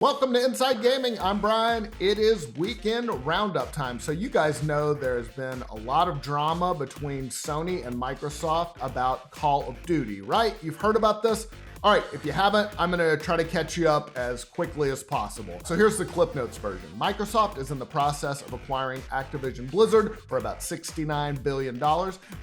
Welcome to Inside Gaming. I'm Brian. It is weekend roundup time. So you guys know there's been a lot of drama between Sony and Microsoft about Call of Duty, right? You've heard about this? All right, if you haven't, I'm gonna try to catch you up as quickly as possible. So here's the Cliff Notes version. Microsoft is in the process of acquiring Activision Blizzard for about $69 billion.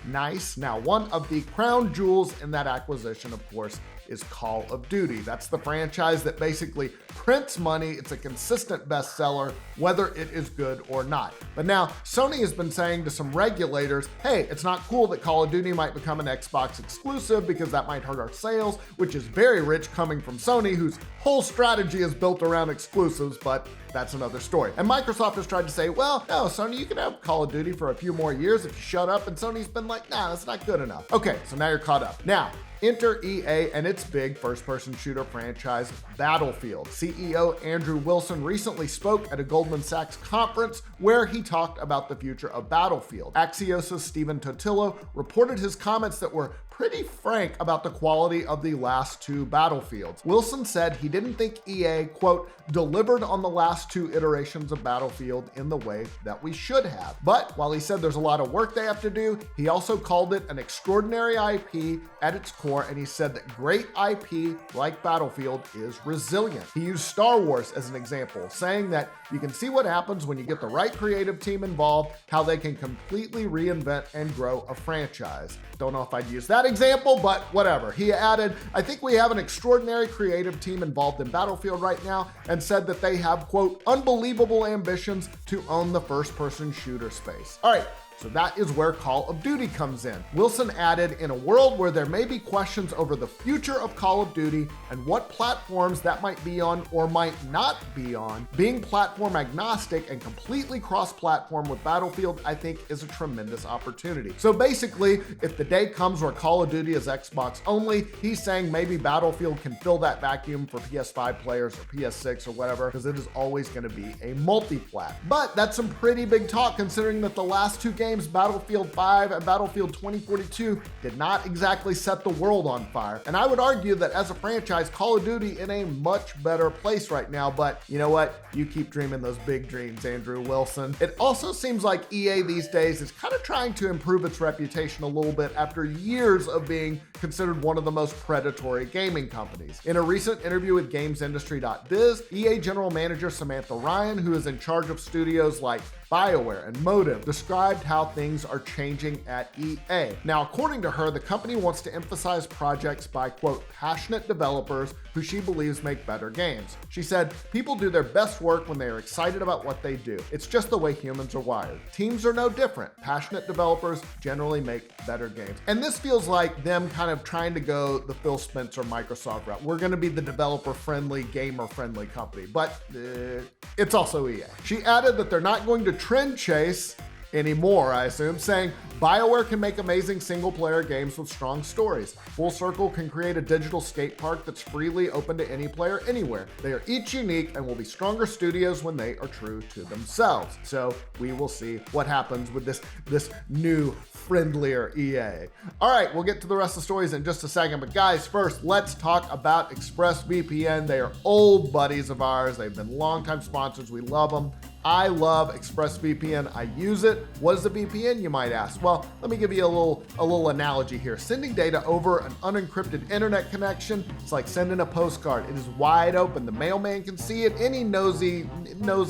Nice. Now, one of the crown jewels in that acquisition, of course, is Call of Duty. That's the franchise that basically prints money. It's a consistent bestseller, whether it is good or not. But now, Sony has been saying to some regulators, hey, it's not cool that Call of Duty might become an Xbox exclusive because that might hurt our sales, which is very rich coming from Sony, whose whole strategy is built around exclusives, but that's another story. And Microsoft has tried to say, well, no, Sony, you can have Call of Duty for a few more years if you shut up, and Sony's been like, nah, that's not good enough. Okay, so now you're caught up. Now, enter EA and its big first-person shooter franchise, Battlefield. CEO Andrew Wilson recently spoke at a Goldman Sachs conference where he talked about the future of Battlefield. Axios' Stephen Totillo reported his comments that were pretty frank about the quality of the last two Battlefields. Wilson said he didn't think EA, quote, delivered on the last two iterations of Battlefield in the way that we should have. But while he said there's a lot of work they have to do, he also called it an extraordinary IP at its core, and he said that great IP like Battlefield is resilient. He used Star Wars as an example, saying that you can see what happens when you get the right creative team involved, how they can completely reinvent and grow a franchise. Don't know if I'd use that example, but whatever. He added, I think we have an extraordinary creative team involved in Battlefield right now, and said that they have, quote, unbelievable ambitions to own the first-person shooter space. All right. So that is where Call of Duty comes in. Wilson added, in a world where there may be questions over the future of Call of Duty and what platforms that might be on or might not be on, being platform agnostic and completely cross-platform with Battlefield, I think is a tremendous opportunity. So basically, if the day comes where Call of Duty is Xbox only, he's saying maybe Battlefield can fill that vacuum for PS5 players or PS6 or whatever, because it is always going to be a multi-plat. But that's some pretty big talk considering that the last two games, Battlefield 5 and Battlefield 2042, did not exactly set the world on fire. And I would argue that as a franchise, Call of Duty in a much better place right now, but you know what? You keep dreaming those big dreams, Andrew Wilson. It also seems like EA these days is kind of trying to improve its reputation a little bit after years of being considered one of the most predatory gaming companies. In a recent interview with GamesIndustry.biz, EA General Manager Samantha Ryan, who is in charge of studios like BioWare and Motive, described how things are changing at EA. Now, according to her, the company wants to emphasize projects by, quote, passionate developers who she believes make better games. She said, people do their best work when they are excited about what they do. It's just the way humans are wired. Teams are no different. Passionate developers generally make better games. And this feels like them kind of trying to go the Phil Spencer Microsoft route. We're going to be the developer-friendly, gamer-friendly company, but it's also EA. She added that they're not going to trend chase anymore, I assume, saying BioWare can make amazing single-player games with strong stories. Full Circle can create a digital skate park that's freely open to any player anywhere. They are each unique and will be stronger studios when they are true to themselves. So we will see what happens with this new, friendlier EA. All right, we'll get to the rest of the stories in just a second, but guys, first, let's talk about ExpressVPN. They are old buddies of ours. They've been longtime sponsors. We love them. I love ExpressVPN. I use it. What is a VPN, you might ask? Well, let me give you a little analogy here. Sending data over an unencrypted internet connection, it's like sending a postcard. It is wide open. The mailman can see it. Any nosy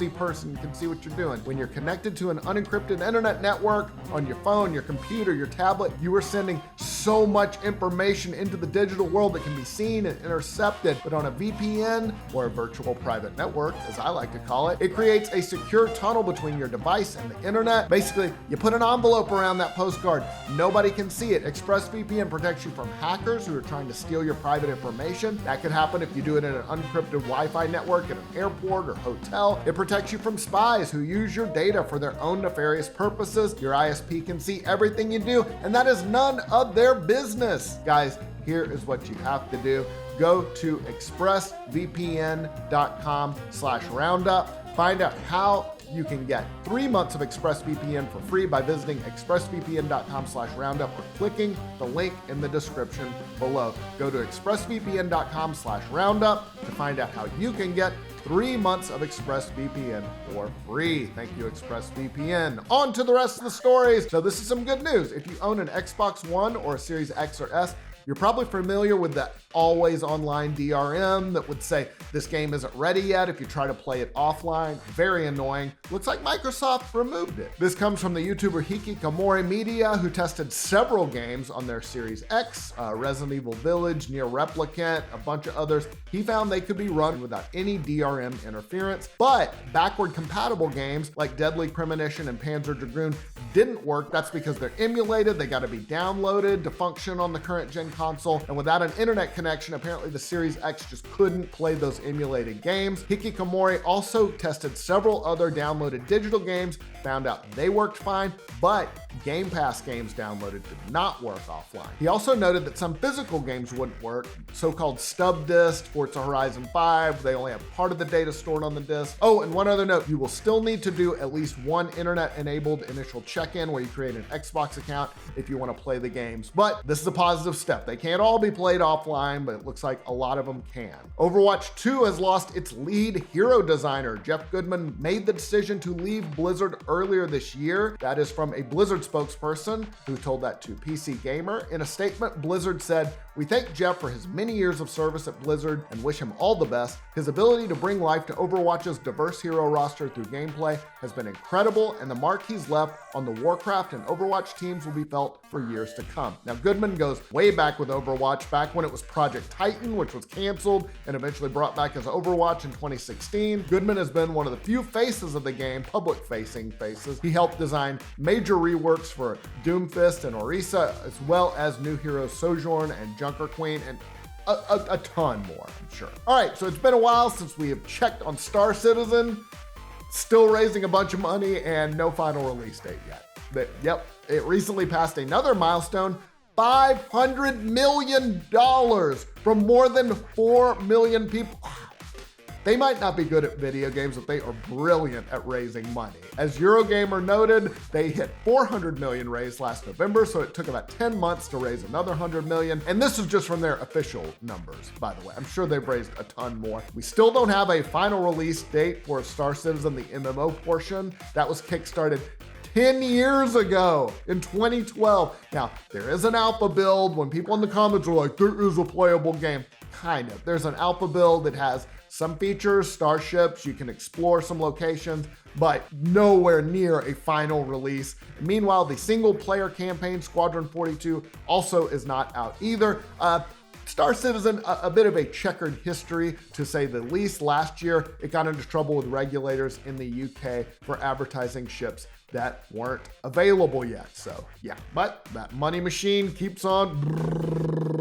person can see what you're doing. When you're connected to an unencrypted internet network on your phone, your computer, your tablet, you are sending so much information into the digital world that can be seen and intercepted. But on a VPN, or a virtual private network, as I like to call it, it creates a secure tunnel between your device and the internet. Basically, you put an envelope around that postcard. Nobody can see it. ExpressVPN protects you from hackers who are trying to steal your private information. That could happen if you do it in an unencrypted Wi-Fi network at an airport or hotel. It protects you from spies who use your data for their own nefarious purposes. Your ISP can see everything you do, and that is none of their business. Guys, here is what you have to do. Go to expressvpn.com/roundup. Find out how you can get 3 months of ExpressVPN for free by visiting expressvpn.com/roundup or clicking the link in the description below. Go to expressvpn.com/roundup to find out how you can get 3 months of ExpressVPN for free. Thank you, ExpressVPN. On to the rest of the stories. So this is some good news. If you own an Xbox One or a Series X or S, you're probably familiar with the always online DRM that would say this game isn't ready yet if you try to play it offline. Very annoying. Looks like Microsoft removed it. This comes from the YouTuber Hikikomori Media, who tested several games on their Series X, Resident Evil Village, Nier Replicant, a bunch of others. He found they could be run without any DRM interference, but backward compatible games like Deadly Premonition and Panzer Dragoon didn't work. That's because they're emulated. They got to be downloaded to function on the current gen console, and without an internet connection, apparently the Series X just couldn't play those emulated games. Hikikomori also tested several other downloaded digital games, found out they worked fine, but Game Pass games downloaded did not work offline. He also noted that some physical games wouldn't work, so-called stub disks, Forza Horizon 5, they only have part of the data stored on the disk. Oh, and one other note, you will still need to do at least one internet-enabled initial check-in where you create an Xbox account if you want to play the games. But this is a positive step. They can't all be played offline, but it looks like a lot of them can. Overwatch 2 has lost its lead hero designer. Jeff Goodman made the decision to leave Blizzard earlier this year. That is from a Blizzard spokesperson who told that to PC Gamer. In a statement, Blizzard said, "We thank Jeff for his many years of service at Blizzard and wish him all the best. His ability to bring life to Overwatch's diverse hero roster through gameplay has been incredible, and the mark he's left on the Warcraft and Overwatch teams will be felt for years to come." Now, Goodman goes way back with Overwatch, back when it was Project Titan, which was canceled and eventually brought back as Overwatch in 2016. Goodman has been one of the few faces of the game, public-facing faces. He helped design major reworks for Doomfist and Orisa, as well as new heroes Sojourn and Junker Queen, and a ton more, I'm sure. All right, so it's been a while since we have checked on Star Citizen. Still raising a bunch of money and no final release date yet. But, yep, it recently passed another milestone, $500 million from more than 4 million people. They might not be good at video games, but they are brilliant at raising money. As Eurogamer noted, they hit 400 million raised last November, so it took about 10 months to raise another 100 million. And this is just from their official numbers, by the way. I'm sure they've raised a ton more. We still don't have a final release date for Star Citizen, the MMO portion. That was kickstarted 10 years ago in 2012. Now, there is an alpha build. When people in the comments are like, there is a playable game, kind of. There's an alpha build that has some features, starships, you can explore some locations, but nowhere near a final release. Meanwhile, the single player campaign, Squadron 42, also is not out either. Star Citizen, a bit of a checkered history, to say the least. Last year, it got into trouble with regulators in the UK for advertising ships that weren't available yet. So yeah, but that money machine keeps on.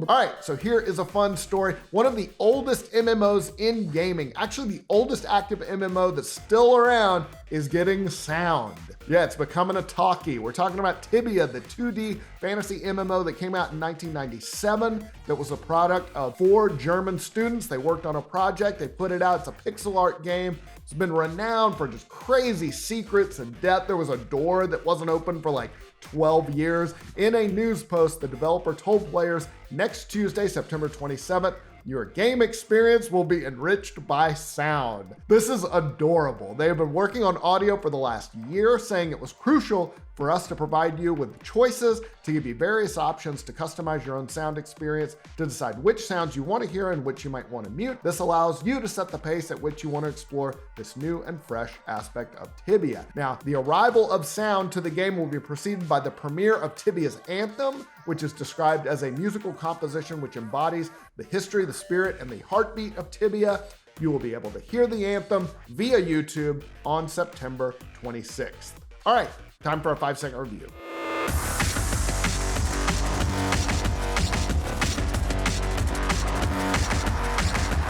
All right, so here is a fun story. One of the oldest MMOs in gaming, actually the oldest active MMO that's still around, is getting sound. Yeah, it's becoming a talkie. We're talking about Tibia, the 2D fantasy MMO that came out in 1997. That was a product of 4 German students. They worked on a project, they put it out. It's a pixel art game. It's been renowned for just crazy secrets and depth. There was a door that wasn't open for like 12 years. In a news post, the developer told players next Tuesday, September 27th, your game experience will be enriched by sound. This is adorable. They have been working on audio for the last year, saying it was crucial for us to provide you with choices, to give you various options to customize your own sound experience, to decide which sounds you want to hear and which you might want to mute. This allows you to set the pace at which you want to explore this new and fresh aspect of Tibia. Now, the arrival of sound to the game will be preceded by the premiere of Tibia's anthem, which is described as a musical composition which embodies the history, the spirit, and the heartbeat of Tibia. You will be able to hear the anthem via YouTube on September 26th. All right, time for a 5-second review.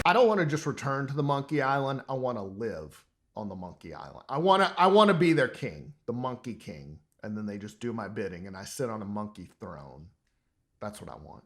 I don't want to just return to the Monkey Island. I want to live on the Monkey Island. I want to be their king, the Monkey King. And then they just do my bidding and I sit on a monkey throne. That's what I want.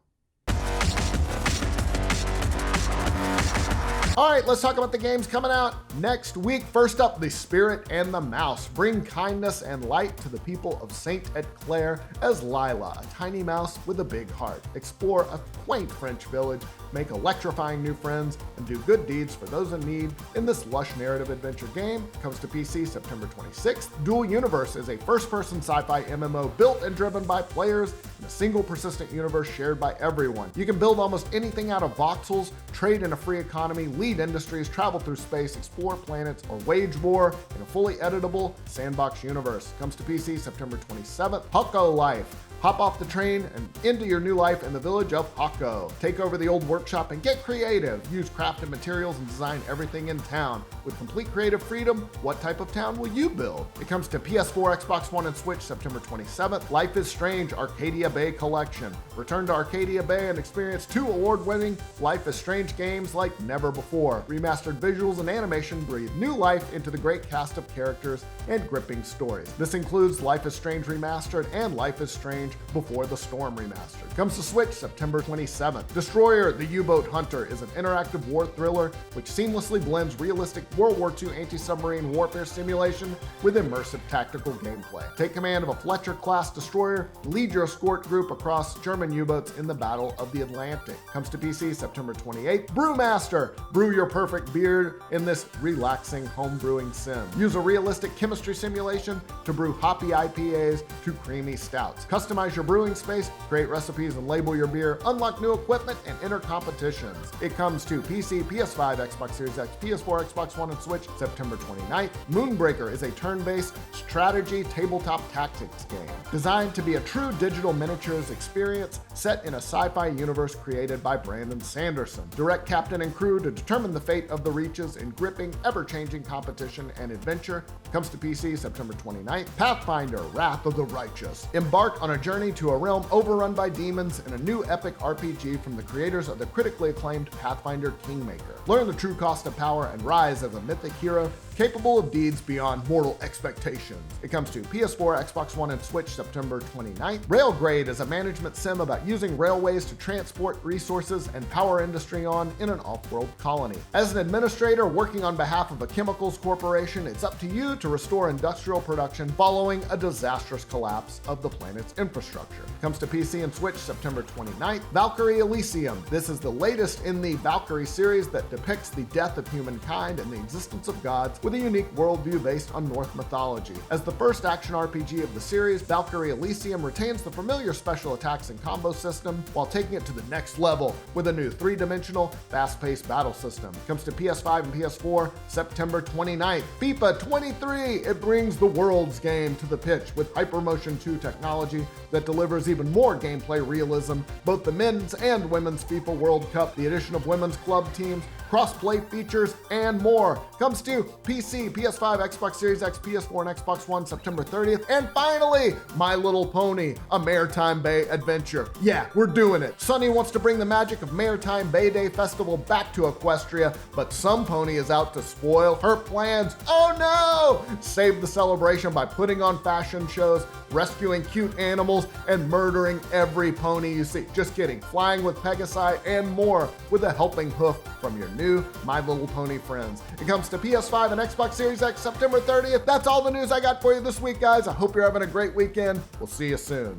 All right, let's talk about the games coming out next week. First up, The Spirit and the Mouse. Bring kindness and light to the people of Saint Clair as Lila, a tiny mouse with a big heart. Explore a quaint French village, make electrifying new friends, and do good deeds for those in need in this lush narrative adventure game. Comes to PC September 26th. Dual Universe is a first-person sci-fi MMO built and driven by players in a single persistent universe shared by everyone. You can build almost anything out of voxels, trade in a free economy, lead industries, travel through space, explore planets, or wage war in a fully editable sandbox universe. Comes to PC September 27th. Hoko Life. Hop off the train and into your new life in the village of Hako. Take over the old workshop and get creative. Use crafted materials and design everything in town. With complete creative freedom, what type of town will you build? It comes to PS4, Xbox One, and Switch September 27th. Life is Strange Arcadia Bay Collection. Return to Arcadia Bay and experience 2 award-winning Life is Strange games like never before. Remastered visuals and animation breathe new life into the great cast of characters and gripping stories. This includes Life is Strange Remastered and Life is Strange Before the Storm Remastered. Comes to Switch September 27th. Destroyer, the U-Boat Hunter is an interactive war thriller which seamlessly blends realistic World War II anti-submarine warfare simulation with immersive tactical gameplay. Take command of a Fletcher-class destroyer, lead your escort group across German U-boats in the Battle of the Atlantic. Comes to PC September 28th. Brewmaster, brew your perfect beer in this relaxing home brewing sim. Use a realistic chemistry simulation to brew hoppy IPAs to creamy stouts. Customize your brewing space, create recipes and label your beer, unlock new equipment, and enter competitions. It comes to PC, PS5, Xbox Series X, PS4, Xbox One, and Switch September 29th. Moonbreaker is a turn-based strategy tabletop tactics game designed to be a true digital miniatures experience set in a sci-fi universe created by Brandon Sanderson. Direct captain and crew to determine the fate of the Reaches in gripping, ever-changing competition and adventure. Comes to PC September 29th. Pathfinder, Wrath of the Righteous. Embark on a journey to a realm overrun by demons in a new epic RPG from the creators of the critically acclaimed Pathfinder Kingmaker. Learn the true cost of power and rise as a mythic hero capable of deeds beyond mortal expectations. It comes to PS4, Xbox One, and Switch September 29th. Railgrade is a management sim about using railways to transport resources and power industry on in an off-world colony. As an administrator working on behalf of a chemicals corporation, it's up to you to restore industrial production following a disastrous collapse of the planet's infrastructure. It comes to PC and Switch September 29th. Valkyrie Elysium. This is the latest in the Valkyrie series that depicts the death of humankind and the existence of gods with a unique worldview based on Norse mythology. As the first action RPG of the series, Valkyrie Elysium retains the familiar special attacks and combo system while taking it to the next level with a new 3-dimensional, fast-paced battle system. It comes to PS5 and PS4 September 29th. FIFA 23! It brings the world's game to the pitch with Hypermotion 2 technology that delivers even more gameplay realism. Both the men's and women's FIFA World Cup, the addition of women's club teams, cross-play features, and more. Comes to PC, PS5, Xbox Series X, PS4, and Xbox One September 30th. And finally, My Little Pony, a Maritime Bay adventure. Yeah, we're doing it. Sunny wants to bring the magic of Maritime Bay Day Festival back to Equestria, but some pony is out to spoil her plans. Oh no! Save the celebration by putting on fashion shows, rescuing cute animals, and murdering every pony you see. Just kidding. Flying with Pegasi and more with a helping hoof from your new My Little Pony friends. It comes to PS5 and Xbox Series X September 30th. That's all the news I got for you this week, guys. I hope you're having a great weekend. We'll see you soon.